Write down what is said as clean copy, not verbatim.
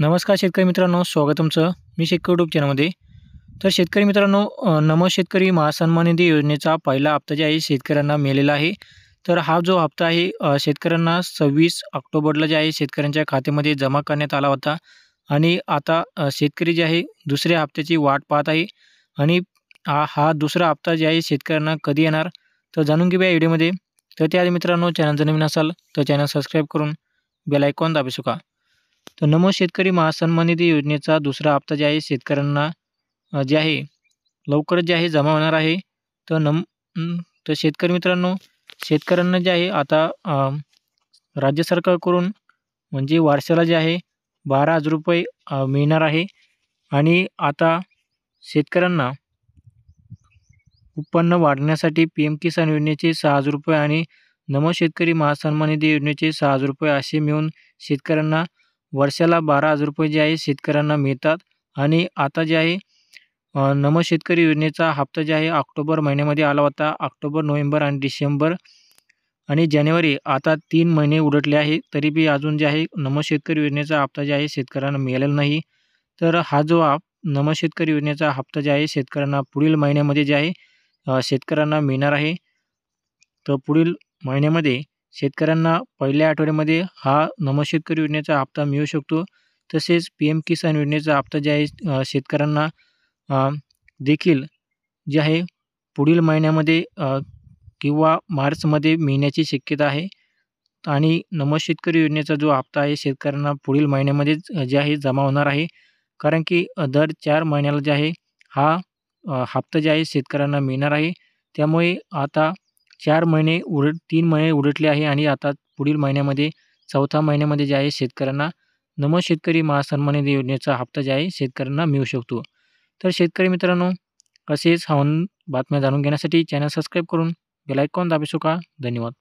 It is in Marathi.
नमस्कार शेतकरी मित्रांनो, स्वागत तुमचं. मी शेतकरी यूट्यूब चॅनलमध्ये. तर शेतकरी मित्रांनो, नमो शेतकरी महासन्मान निधी योजनेचा पहिला हप्ता जे आहे शेतकऱ्यांना मिळालेला आहे. तर हा जो हप्ता आहे शेतकऱ्यांना 26 ऑक्टोबरला जे आहे शेतकऱ्यांच्या खात्यामध्ये जमा करण्यात आला होता आणि आता शेतकरी जे आहे दुसऱ्या हप्त्याची वाट पाहत आहे आणि हा दुसरा हप्ता जे आहे शेतकऱ्यांना कधी येणार तर जाणून घेऊया या व्हिडिओमध्ये. तर त्याआधी मित्रांनो, चॅनल जर नवीन असाल तर चॅनल सबस्क्राईब करून बेल आयकॉन दाबू का. तर नमो शेतकरी महासन्मान निधी योजनेचा दुसरा हप्ता जे आहे शेतकऱ्यांना जे आहे लवकरच जे आहे जमा होणार आहे. तर तर शेतकरी मित्रांनो, शेतकऱ्यांना जे आहे आता राज्य सरकारकडून म्हणजे वर्षाला जे आहे 12,000 रुपये मिळणार आहे आणि आता शेतकऱ्यांना उत्पन्न वाढवण्यासाठी पी-एम किसान योजनेचे 6,000 रुपये आणि नमो शेतकरी महासन्मान निधी योजनेचे 6,000 रुपये असे मिळून शेतकऱ्यांना वर्षाला 12,000 रुपये जे आहे शेतकऱ्यांना मिळतात. आणि आता जे आहे नमो शेतकरी योजनेचा हप्ता जे आहे ऑक्टोबर महिन्यामध्ये आला होता. ऑक्टोबर, नोव्हेंबर आणि डिसेंबर आणि जानेवारी आता 3 महिने उलटले आहे. तरी बी अजून जे आहे नमो शेतकरी योजनेचा हप्ता जे आहे शेतकऱ्यांना मिळालेला नाही. तर हा जो नमो शेतकरी योजनेचा हप्ता जे आहे शेतकऱ्यांना पुढील महिन्यामध्ये जे आहे शेतकऱ्यांना मिळणार आहे. तर पुढील महिन्यामध्ये शेतकऱ्यांना पहिल्या आठवड्यामध्ये हा नमो शेतकरी योजनेचा हप्ता मिळू शकतो. तसेच पी-एम किसान योजनेचा हप्ता जे आहे शेतकऱ्यांना देखील जे आहे पुढील महिन्यामध्ये किंवा मार्चमध्ये मिळण्याची शक्यता आहे. आणि नमो शेतकरी योजनेचा जो हप्ता आहे शेतकऱ्यांना पुढील महिन्यामध्येच जे आहे जमा होणार आहे. कारण की दर 4 महिन्याला जे आहे हा हप्ता जे आहे शेतकऱ्यांना मिळणार आहे. त्यामुळे आता 3 महिने उलटले आहे आणि आता पुढील महिन्यामध्ये 4थ्या महिन्यामध्ये जे आहे शेतकऱ्यांना नमो शेतकरी महासन्मान निधी योजनेचा हप्ता जे आहे शेतकऱ्यांना मिळू शकतो. तर शेतकरी मित्रांनो, असेच हवामान बातम्या जाणून घेण्यासाठी चॅनल सबस्क्राईब करून बेल आयकॉन दाबू का. धन्यवाद.